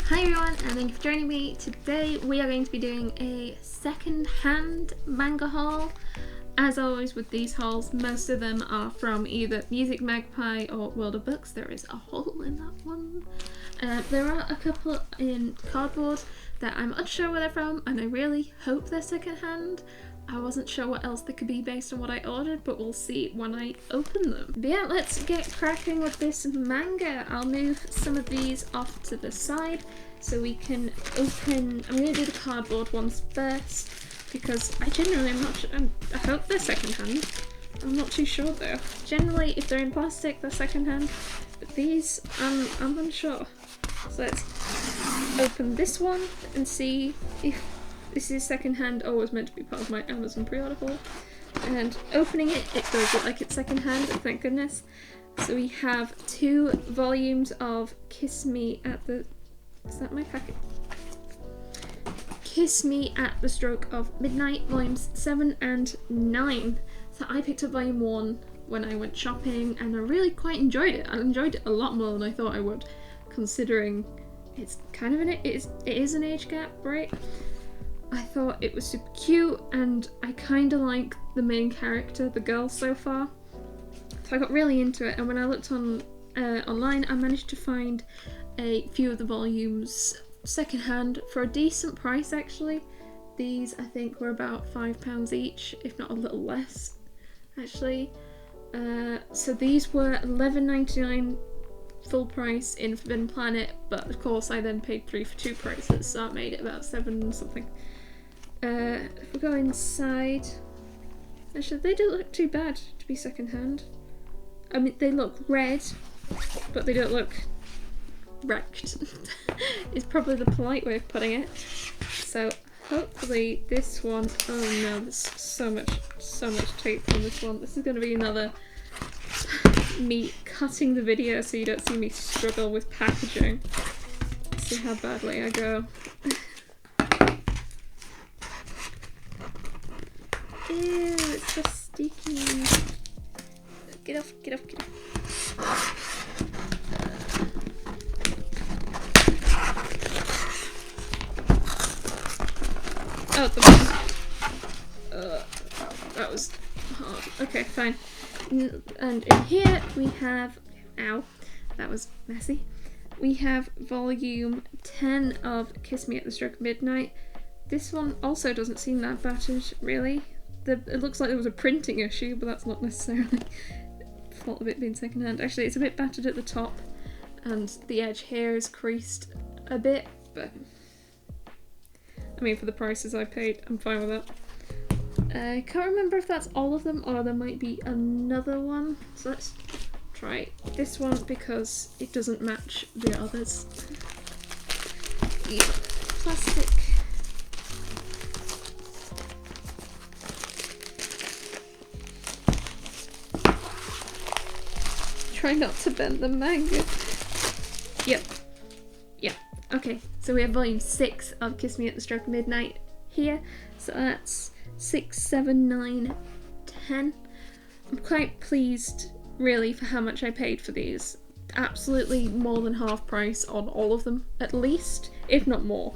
Hi everyone, and thank you for joining me. Today we are going to be doing a second-hand manga haul. As always with these hauls, most of them are from either Music Magpie or World of Books. There is a hole in that one. There are a couple in cardboard that I'm unsure where they're from, and I really hope they're second-hand. I wasn't sure what else they could be based on what I ordered, but we'll see when I open them. But yeah, let's get cracking with this manga. I'll move some of these off to the side so we can open. I'm going to do the cardboard ones first because I genuinely am not sure. I hope they're secondhand. I'm not too sure though. Generally, if they're in plastic, they're secondhand, but these, I'm unsure. So let's open this one and see if this is secondhand or was meant to be part of my Amazon pre-order haul. And opening it, it does look like it's secondhand, thank goodness. So we have 2 volumes of Kiss Me at the... Is that my packet? Kiss Me at the Stroke of Midnight, volumes 7 and 9. So I picked up volume 1 when I went shopping and I really quite enjoyed it. I enjoyed it a lot more than I thought I would, considering it's kind of it is an age gap, right? I thought it was super cute and I kind of like the main character, the girl, so far. So I got really into it, and when I looked on online, I managed to find a few of the volumes secondhand for a decent price actually. These I think were about £5 each, if not a little less actually. So these were $11.99 full price in Forbidden Planet, but of course I then paid 3 for 2 prices, so that made it about 7 something. If we go inside, actually they don't look too bad to be secondhand. I mean, they look red, but they don't look wrecked. Is probably the polite way of putting it. So hopefully this one, oh no, there's so much tape on this one. This is going to be another me cutting the video so you don't see me struggle with packaging. Let's see how badly I go. Ew, it's so sticky. Get off. Oh, the button. That was hard. Okay, fine. And in here we have, ow, that was messy. We have volume 10 of Kiss Me at the Stroke of Midnight. This one also doesn't seem that battered, really. It looks like there was a printing issue, but that's not necessarily fault of it being secondhand. Actually, it's a bit battered at the top, and the edge here is creased a bit, but I mean, for the prices I paid, I'm fine with that. I can't remember if that's all of them, or there might be another one. So let's try this one because it doesn't match the others. Yeah, plastic. Try not to bend the manga. Yep. Okay, so we have volume 6 of Kiss Me at the Stroke of Midnight here. So that's 6, 7, 9, 10. I'm quite pleased, really, for how much I paid for these. Absolutely more than half price on all of them, at least, if not more.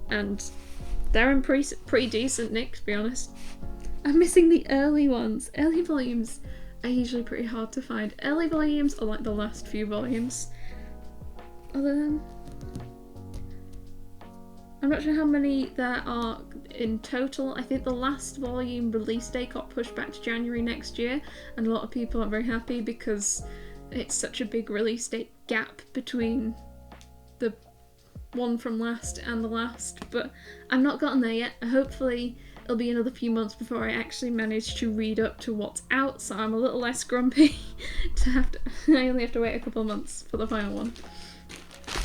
And they're in pretty decent nick, to be honest. I'm missing the early ones. Early volumes are usually pretty hard to find. Early volumes are like the last few volumes. Other than, I'm not sure how many there are in total. I think the last volume release date got pushed back to January next year, and a lot of people aren't very happy because it's such a big release date gap between the one from last and the last, but I've not gotten there yet. Hopefully it'll be another few months before I actually manage to read up to what's out, so I'm a little less grumpy I only have to wait a couple of months for the final one.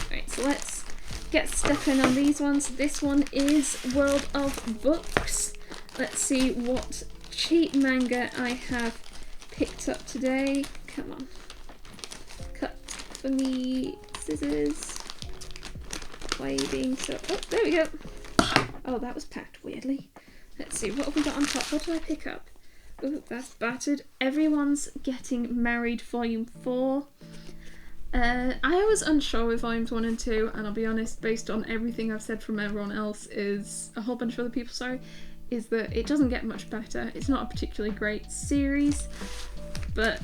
Right, so let's get stuck in on these ones. This one is World of Books. Let's see what cheap manga I have picked up today. Come on. Cut for me. Scissors. Why are you being so... Oh, there we go. Oh, that was packed weirdly. Let's see, what have we got on top? What did I pick up? Oh, that's battered. Everyone's Getting Married, volume 4. I was unsure with volumes 1 and 2, and I'll be honest, based on everything I've said from everyone else, is a whole bunch of other people, sorry, is that it doesn't get much better. It's not a particularly great series, but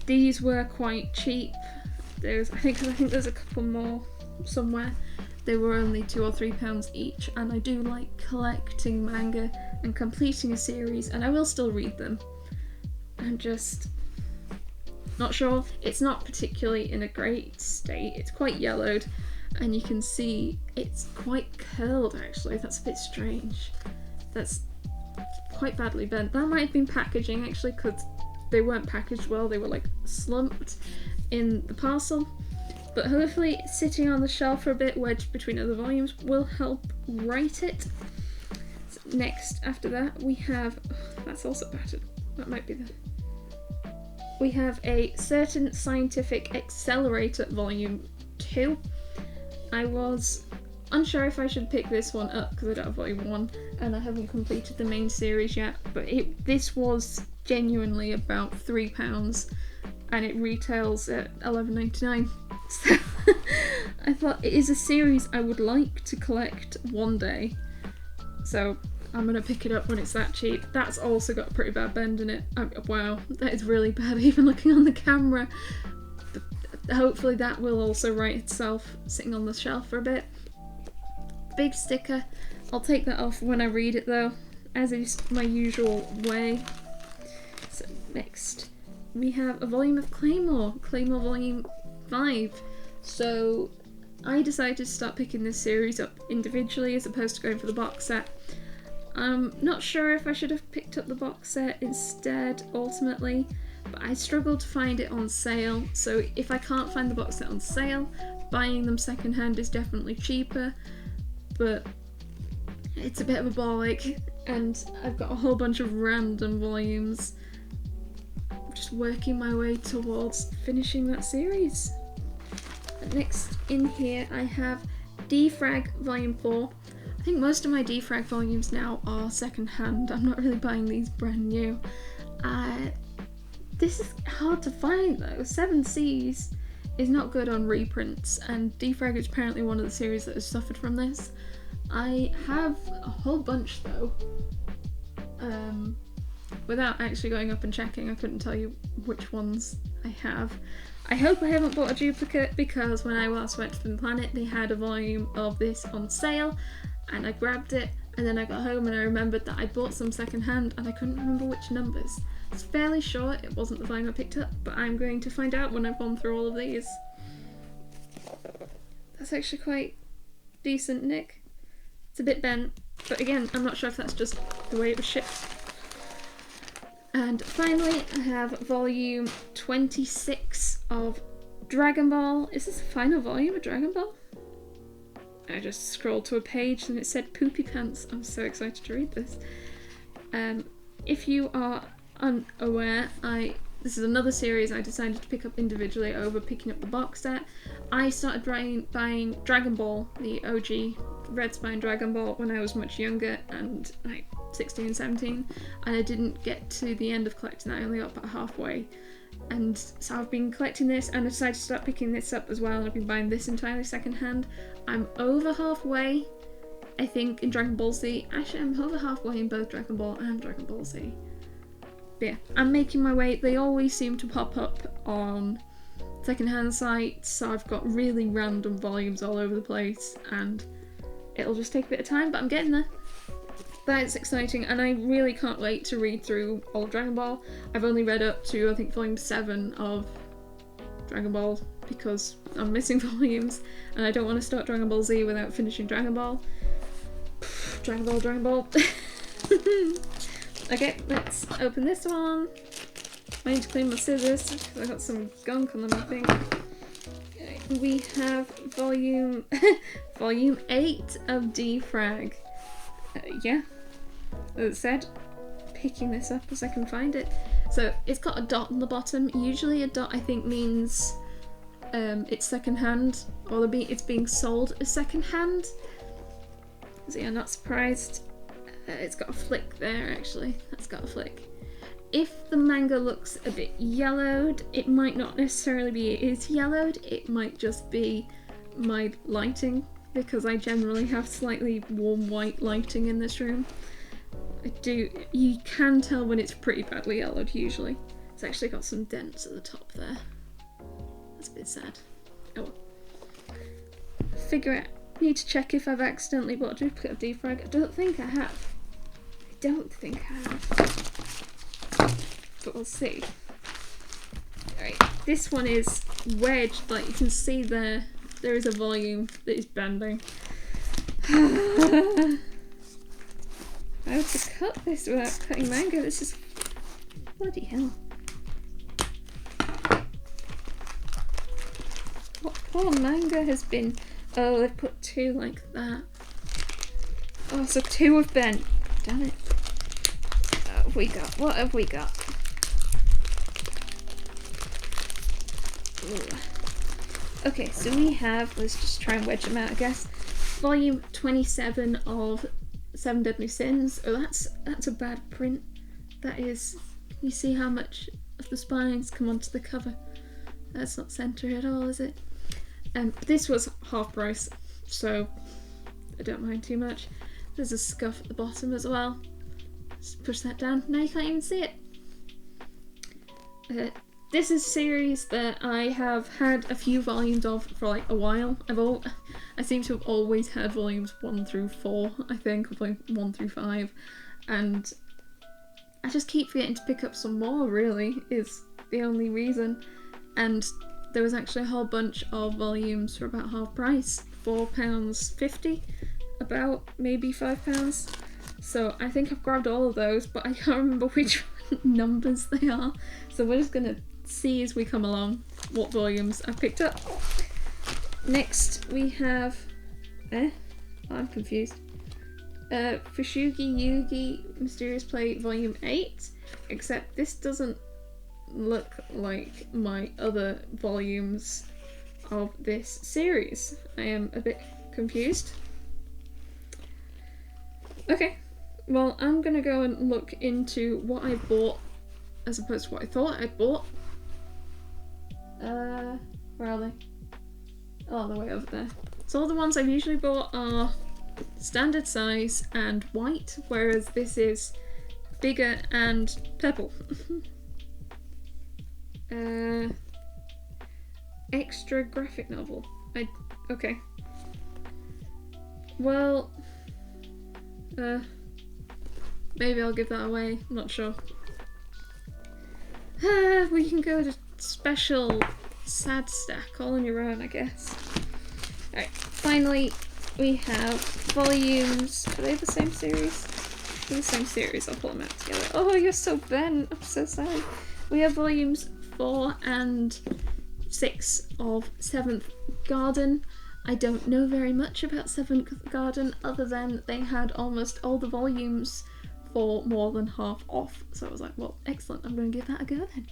these were quite cheap. I think there's a couple more somewhere. They were only £2 or £3 each, and I do like collecting manga and completing a series, and I will still read them. I'm just not sure. It's not particularly in a great state. It's quite yellowed, and you can see it's quite curled actually. That's a bit strange. That's quite badly bent. That might have been packaging actually, because they weren't packaged well. They were like slumped in the parcel. But hopefully sitting on the shelf for a bit, wedged between other volumes, will help write it. So next, after that, we have... that's also battered. That might be the... we have a Certain Scientific Accelerator Volume 2. I was unsure if I should pick this one up because I don't have Volume 1 and I haven't completed the main series yet, but this was genuinely about £3 and it retails at $11.99. So I thought it is a series I would like to collect one day, so I'm gonna pick it up when it's that cheap. That's also got a pretty bad bend in it. Wow, that is really bad even looking on the camera. Hopefully that will also right itself sitting on the shelf for a bit. Big sticker. I'll take that off when I read it though, as is my usual way. So next we have a volume of Claymore Volume 5. So I decided to start picking this series up individually as opposed to going for the box set. I'm not sure if I should have picked up the box set instead ultimately, but I struggled to find it on sale, so if I can't find the box set on sale, buying them secondhand is definitely cheaper, but it's a bit of a ball ache, and I've got a whole bunch of random volumes. I'm just working my way towards finishing that series. Next in here I have D-Frag Volume 4. I think most of my D-Frag volumes now are second-hand. I'm not really buying these brand new. This is hard to find though. 7Cs is not good on reprints, and D-Frag is apparently one of the series that has suffered from this. I have a whole bunch though. Without actually going up and checking, I couldn't tell you which ones I have. I hope I haven't bought a duplicate, because when I last went to the planet they had a volume of this on sale and I grabbed it, and then I got home and I remembered that I bought some second hand and I couldn't remember which numbers. It's fairly sure it wasn't the volume I picked up, but I'm going to find out when I've gone through all of these. That's actually quite decent nick. It's a bit bent, but again, I'm not sure if that's just the way it was shipped. And finally, I have volume 26 of Dragon Ball. Is this the final volume of Dragon Ball? I just scrolled to a page and it said Poopy Pants. I'm so excited to read this. If you are unaware, this is another series I decided to pick up individually over picking up the box set. I started buying Dragon Ball, the OG Red Spine Dragon Ball, when I was much younger, and like 16, 17, and I didn't get to the end of collecting that. I only got about halfway, and so I've been collecting this and I decided to start picking this up as well, and I've been buying this entirely second hand. I'm over halfway, I think, in Dragon Ball Z. Actually, I'm over halfway in both Dragon Ball and Dragon Ball Z. But yeah, I'm making my way. They always seem to pop up on second-hand sites, so I've got really random volumes all over the place, and it'll just take a bit of time, but I'm getting there. That's exciting, and I really can't wait to read through all of Dragon Ball. I've only read up to, I think, volume 7 of Dragon Ball, because I'm missing volumes, and I don't want to start Dragon Ball Z without finishing Dragon Ball. Dragon Ball. Okay, let's open this one. I need to clean my scissors because I got some gunk on them, I think. Okay, we have volume 8 of D-Frag. Yeah, as it said, picking this up as I can find it. So it's got a dot on the bottom. Usually a dot, I think, means it's second-hand, or it's being sold as second-hand. So yeah, I'm not surprised. It's got a flick there, actually. That's got a flick. if the manga looks a bit yellowed, it might not necessarily be it is yellowed, it might just be my lighting, because I generally have slightly warm white lighting in this room. You can tell when it's pretty badly yellowed usually. It's actually got some dents at the top there. That's a bit sad. Oh well. Figure out. Need to check if I've accidentally bought a duplicate of D-Frag. I don't think I have. But we'll see. Alright, this one is wedged, like you can see there is a volume that is bending. How to cut this without cutting manga? This is bloody hell. What poor manga has been. Oh, they've put two like that. Oh, so two have bent. Damn it. What have we got? What have we got? Ooh. Okay, so we have, let's just try and wedge them out, I guess. Volume 27 of Seven Deadly Sins. Oh, that's a bad print. That is. Can you see how much of the spines come onto the cover? That's not centered at all, is it? This was half price, so I don't mind too much. There's a scuff at the bottom as well. Just push that down. Now you can't even see it. This is a series that I have had a few volumes of for like a while. I seem to have always had volumes 1 through 4, I think, or like 1 through 5, and I just keep forgetting to pick up some more, really, is the only reason. And there was actually a whole bunch of volumes for about half price, £4.50, about maybe £5. So I think I've grabbed all of those, but I can't remember which numbers they are. So we're just gonna see as we come along what volumes I've picked up. Next we have, I'm confused. Fushugi Yugi Mysterious Play Volume 8, except this doesn't look like my other volumes of this series. I am a bit confused. Okay, well, I'm gonna go and look into what I bought as opposed to what I thought I'd bought. Where are they? Oh, they're way over there. So all the ones I've usually bought are standard size and white, whereas this is bigger and purple. Extra graphic novel. Okay. Well, maybe I'll give that away. I'm not sure. We can go to special sad stack all on your own, I guess. Alright, finally we have volumes. Are they the same series? They're the same series. I'll pull them out together. Oh, you're so bent. I'm so sad. We have volumes 4 and 6 of Seventh Garden. I don't know very much about Seventh Garden other than they had almost all the volumes for more than half off. So I was like, well, excellent, I'm going to give that a go then.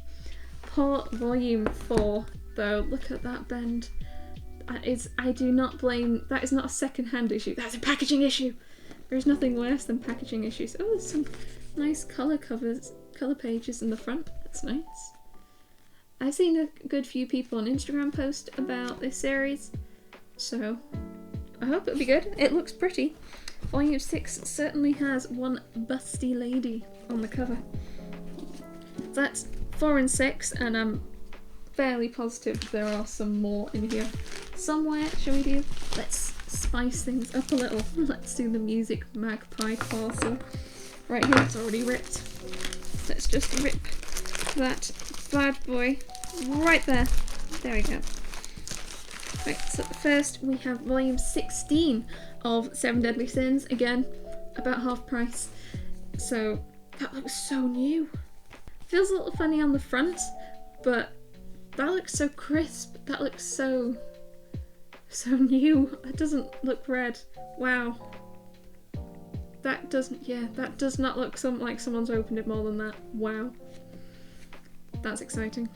Poor volume 4 though, look at that bend. I do not blame, that is not a second-hand issue, that's a packaging issue. There's nothing worse than packaging issues. Oh, there's some nice colour pages in the front, that's nice. I've seen a good few people on Instagram post about this series, so I hope it'll be good. It looks pretty. Volume 6 certainly has one busty lady on the cover. That's 4 and 6, and I'm fairly positive there are some more in here somewhere. Shall we do? Let's spice things up a little. Let's do the music magpie parcel. Right here, it's already ripped. Let's just rip that bad boy right there. There we go. Right, so first we have volume 16 of Seven Deadly Sins, again, about half price. So that looks so new. Feels a little funny on the front, but that looks so crisp. That looks so new. It doesn't look red. Wow. That does not look like someone's opened it more than that. Wow. That's exciting.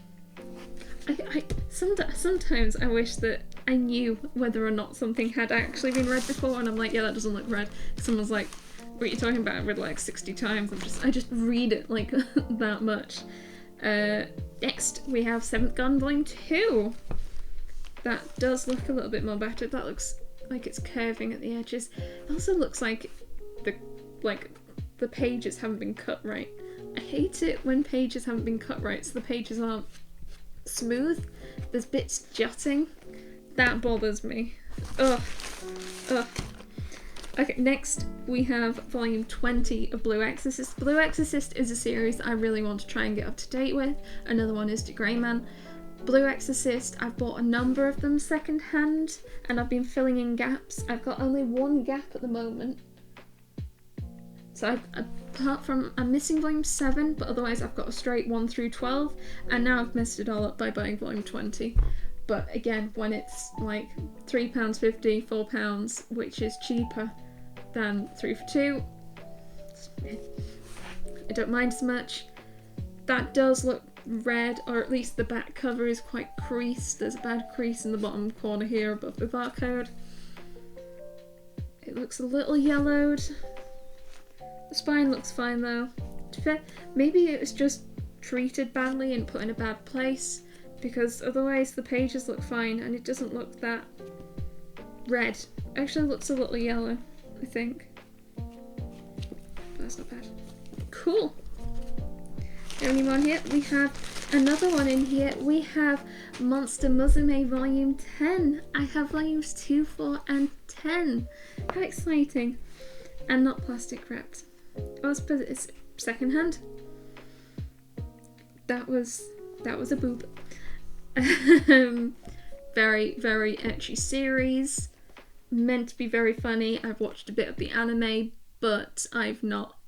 Sometimes I wish that I knew whether or not something had actually been read before, and I'm like, yeah, that doesn't look red. Someone's like, what are you talking about? I've read like 60 times. I just read it like that much. Next we have 7th Gun Volume 2. That does look a little bit more better. That looks like it's curving at the edges. It also looks like the pages haven't been cut right. I hate it when pages haven't been cut right, so the pages aren't smooth. There's bits jutting. That bothers me. Ugh. Ugh. Okay, next we have volume 20 of Blue Exorcist. Blue Exorcist is a series I really want to try and get up to date with. Another one is The Grey Man. Blue Exorcist, I've bought a number of them second hand and I've been filling in gaps. I've got only one gap at the moment. So apart from, I'm missing volume 7, but otherwise I've got a straight 1 through 12, and now I've messed it all up by buying volume 20. But again, when it's like £3.50, £4, which is cheaper than 3 for 2, I don't mind so much. That does look red, or at least the back cover is quite creased. There's a bad crease in the bottom corner here above the barcode. It looks a little yellowed. The spine looks fine though. To be fair, maybe it was just treated badly and put in a bad place, because otherwise the pages look fine and it doesn't look that red. It actually looks a little yellow, I think. But that's not bad. Cool. Any more here? We have another one in here. We have Monster Musume Volume 10. I have volumes 2, 4 and 10. How exciting. And not plastic wrapped. Oh, I suppose it's second hand. That was a boob. Very, very ecchi series. Meant to be very funny. I've watched a bit of the anime, but I've not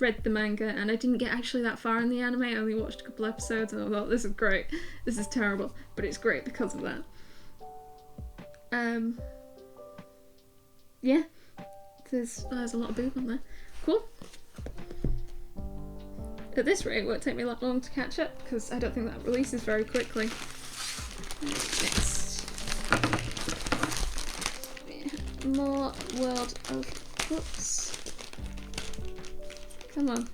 read the manga, and I didn't get actually that far in the anime. I only watched a couple episodes and I thought, this is great. This is terrible, but it's great because of that. Yeah. There's a lot of boob on there. Cool. At this rate, it won't take me that long to catch up, because I don't think that releases very quickly. Next. More World of Books. Come on.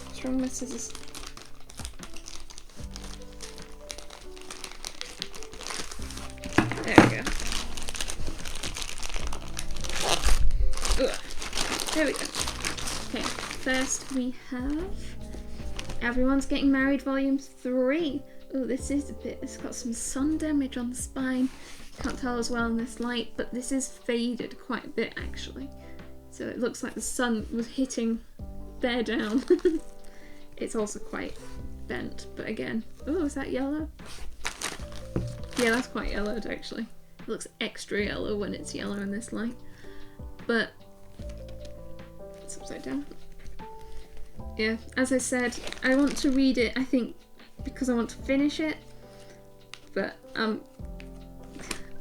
What's wrong with my scissors? There we go. Ugh. There we go. Okay, first we have Everyone's Getting Married Volume 3. Oh, this is a bit, it's got some sun damage on the spine. Can't tell as well in this light, but this is faded quite a bit actually. So it looks like the sun was hitting there down. It's also quite bent, but again, oh, is that yellow? Yeah, that's quite yellowed actually. It looks extra yellow when it's yellow in this light. But it's upside down. Yeah, as I said, I want to read it, I think, because I want to finish it, but I'm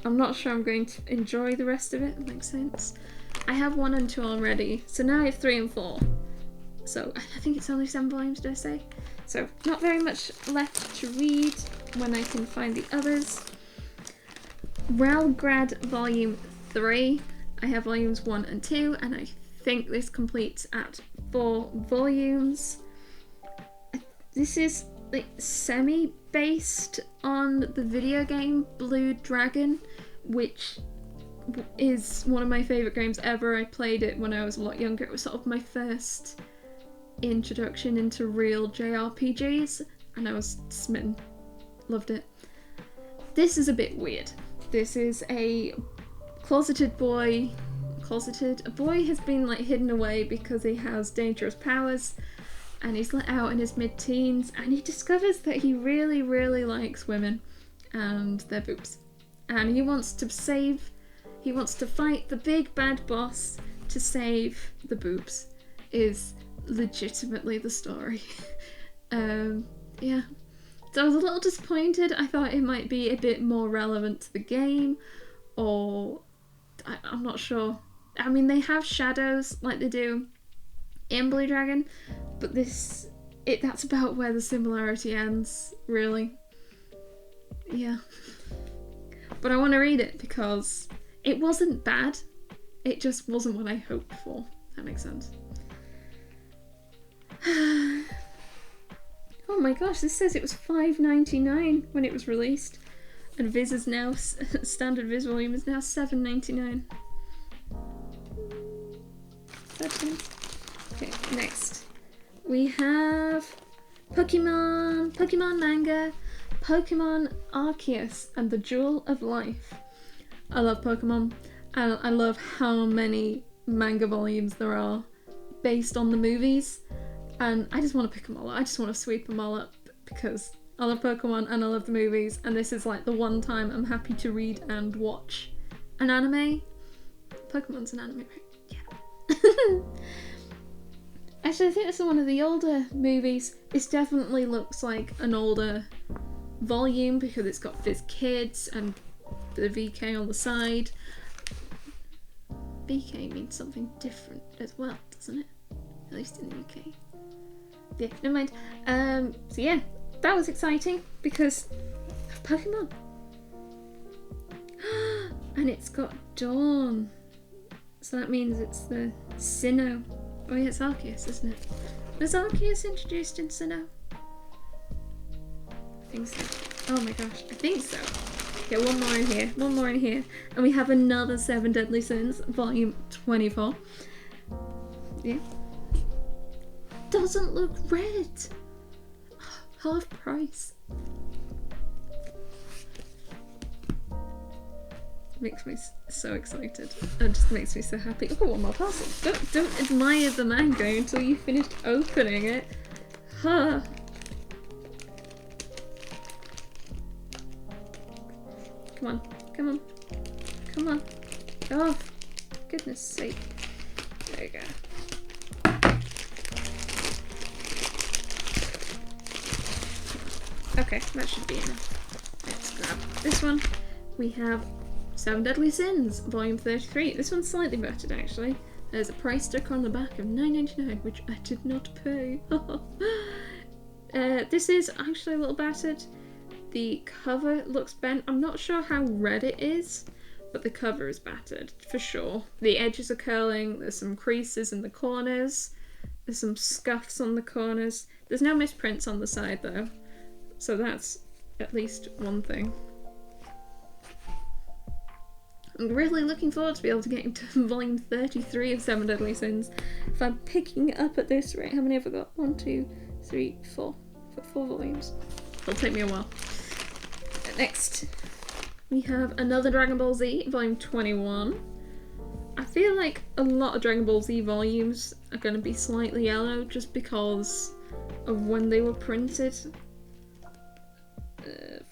not sure I'm going to enjoy the rest of it, if that makes sense. I have 1 and 2 already, so now I have 3 and 4. So I think it's only 7 volumes, did I say? So not very much left to read when I can find the others. Ralgrad Volume 3. I have volumes 1 and 2, and I think this completes at 4 volumes. This is like semi-based on the video game Blue Dragon, which is one of my favourite games ever. I played it when I was a lot younger. It was sort of my first introduction into real JRPGs, and I was smitten. Loved it. This is a bit weird. This is a closeted boy. A boy has been like hidden away because he has dangerous powers, and he's let out in his mid-teens, and he discovers that he really, really likes women and their boobs, and he wants to fight the big bad boss to save the boobs. Is legitimately the story. Yeah. So I was a little disappointed. I thought it might be a bit more relevant to the game, or I'm not sure. I mean, they have shadows like they do in Blue Dragon, but that's about where the similarity ends, really. Yeah. But I want to read it because it wasn't bad. It just wasn't what I hoped for. makes sense. Oh my gosh, this says it was $5.99 when it was released, and Viz is now standard Viz volume is now $7.99. Okay, next we have Pokemon Manga, Pokemon Arceus and the Jewel of Life. I love Pokemon, and I love how many manga volumes there are based on the movies, and I just want to pick them all up. I just want to sweep them all up because I love Pokemon and I love the movies, and this is like the one time I'm happy to read and watch an anime. Pokemon's an anime, right? Yeah. Actually, I think this is one of the older movies. This definitely looks like an older volume because it's got Fizz Kids and the VK on the side. VK means something different as well, doesn't it? At least in the UK. Yeah, never mind. So yeah, that was exciting because Pokemon. And it's got Dawn. So that means it's the Sinnoh. Oh yeah, it's Arceus, isn't it? Was Arceus introduced in Sinnoh? I think so. Oh my gosh, I think so. Okay, one more in here. And we have another 7 Deadly Sins, volume 24. Yeah. Doesn't look red! Half price. Makes me so excited. It just makes me so happy. Oh, one more parcel. Don't admire the manga until you finished opening it. Huh. Come on, come on, come on. Oh, goodness sake. There you go. Okay, that should be enough. Let's grab this one. We have 7 Deadly Sins, volume 33. This one's slightly battered actually. There's a price sticker on the back of $9.99, which I did not pay. This is actually a little battered. The cover looks bent. I'm not sure how red it is, but the cover is battered for sure. The edges are curling. There's some creases in the corners. There's some scuffs on the corners. There's no misprints on the side though, so that's at least one thing. I'm really looking forward to be able to get into volume 33 of 7 Deadly Sins. If I'm picking it up at this rate, how many have I got? 1, 2, 3, 4. I've got 4 volumes. It'll take me a while. Next, we have another Dragon Ball Z, volume 21. I feel like a lot of Dragon Ball Z volumes are going to be slightly yellow just because of when they were printed.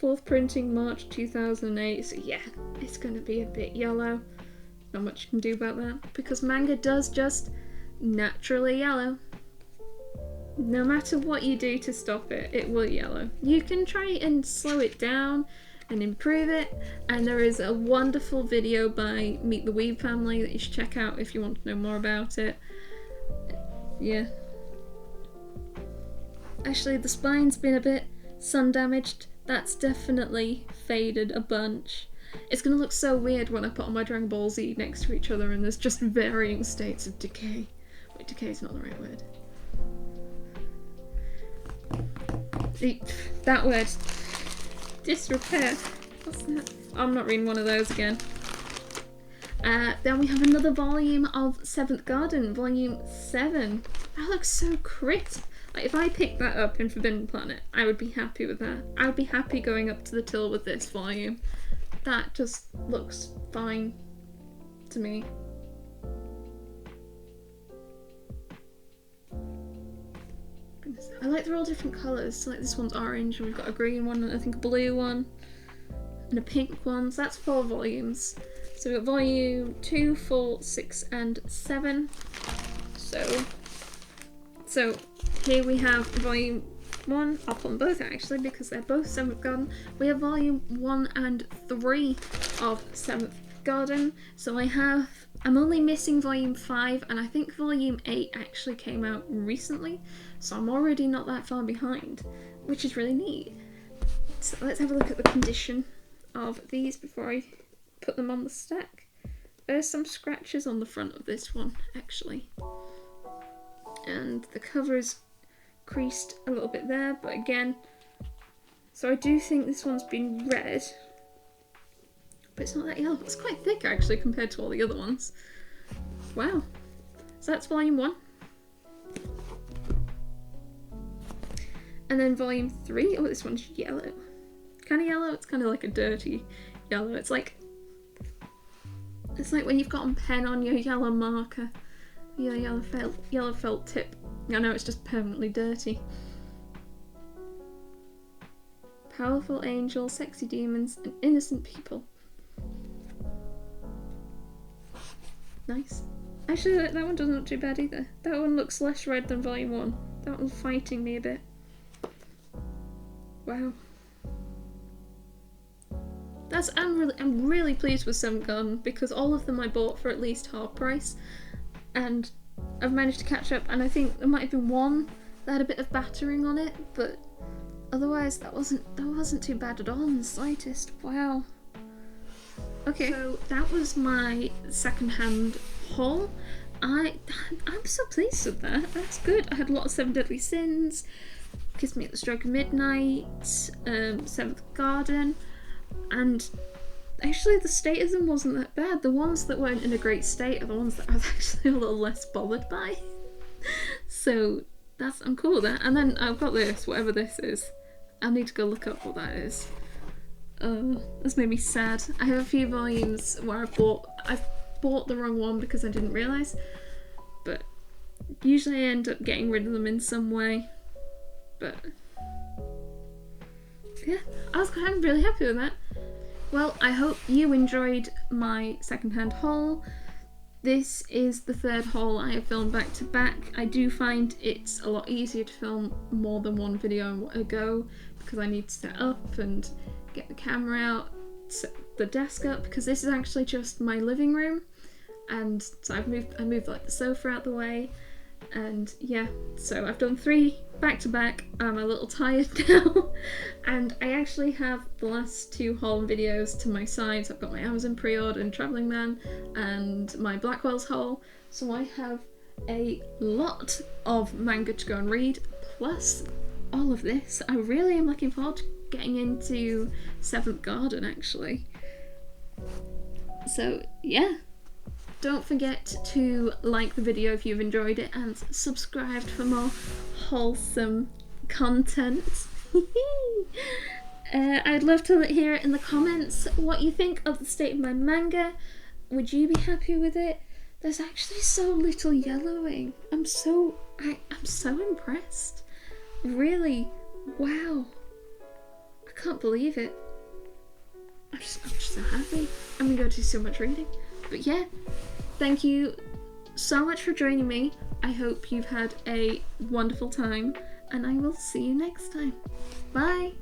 4th printing March 2008, so yeah, it's going to be a bit yellow. Not much you can do about that because manga does just naturally yellow. No matter what you do to stop it, it will yellow. You can try and slow it down and improve it, and there is a wonderful video by Meet the Weeb family that you should check out if you want to know more about it. Yeah. Actually, the spine's been a bit sun damaged. That's definitely faded a bunch. It's gonna look so weird when I put on my Dragon Ball Z next to each other and there's just varying states of decay. Wait, decay is not the right word. That word. Disrepair. What's that? I'm not reading one of those again. Then we have another volume of 7th Garden, volume 7. That looks so crisp. Like, if I picked that up in Forbidden Planet, I would be happy with that. I would be happy going up to the till with this volume. That just looks fine to me. I like they're all different colours. So like this one's orange, and we've got a green one, and I think a blue one, and a pink one. So that's 4 volumes. So we've got volume 2, 4, 6, and 7. So here we have volume 1, I'll put them both actually because they're both 7th Garden. We have volume 1 and 3 of 7th Garden. So I'm only missing volume 5, and I think volume 8 actually came out recently. So I'm already not that far behind, which is really neat. So let's have a look at the condition of these before I put them on the stack. There's some scratches on the front of this one actually. and the cover is creased a little bit there, but again, so I do think this one's been read, but it's not that yellow. It's quite thick actually compared to all the other ones. Wow. So that's volume 1. And then volume 3, oh, this one's yellow. Kind of yellow, it's kind of like a dirty yellow. It's like when you've got a pen on your yellow marker, your yellow felt tip. I know it's just permanently dirty. Powerful angels, sexy demons, and innocent people. Nice. Actually, that one doesn't look too bad either. That one looks less red than volume 1. That one's fighting me a bit. Wow. I'm really pleased with 7th Garden because all of them I bought for at least half price, and I've managed to catch up. And I think there might have been one that had a bit of battering on it, but otherwise that wasn't too bad at all in the slightest. Wow. Okay, so that was my second-hand haul. I'm so pleased with that. That's good. I had a lot of 7 Deadly Sins, Kiss Me at the Stroke of Midnight, 7th Garden, and actually the state of them wasn't that bad. The ones that weren't in a great state are the ones that I was actually a little less bothered by. So I'm cool with that. And then I've got this, whatever this is. I need to go look up what that is. That's made me sad. I have a few volumes where I've bought the wrong one because I didn't realise, but usually I end up getting rid of them in some way. But yeah, I'm really happy with that. Well, I hope you enjoyed my second-hand haul. This is the 3rd haul I have filmed back to back. I do find it's a lot easier to film more than one video in a go because I need to set up and get the camera out, set the desk up, because this is actually just my living room, and so I moved like the sofa out the way, and yeah, so I've done 3 back to back. I'm a little tired now, and I actually have the last 2 haul videos to my side. So I've got my Amazon pre-order and Travelling Man and my Blackwell's haul, so I have a lot of manga to go and read, plus all of this. I really am looking forward to getting into 7th Garden actually. So yeah, don't forget to like the video if you've enjoyed it and subscribe for more wholesome content. I'd love to hear it in the comments what you think of the state of my manga. Would you be happy with it? There's actually so little yellowing. I'm so impressed. Really, wow. I can't believe it. I'm just so happy. I'm gonna go do so much reading. But yeah, thank you so much for joining me. I hope you've had a wonderful time, and I will see you next time. Bye!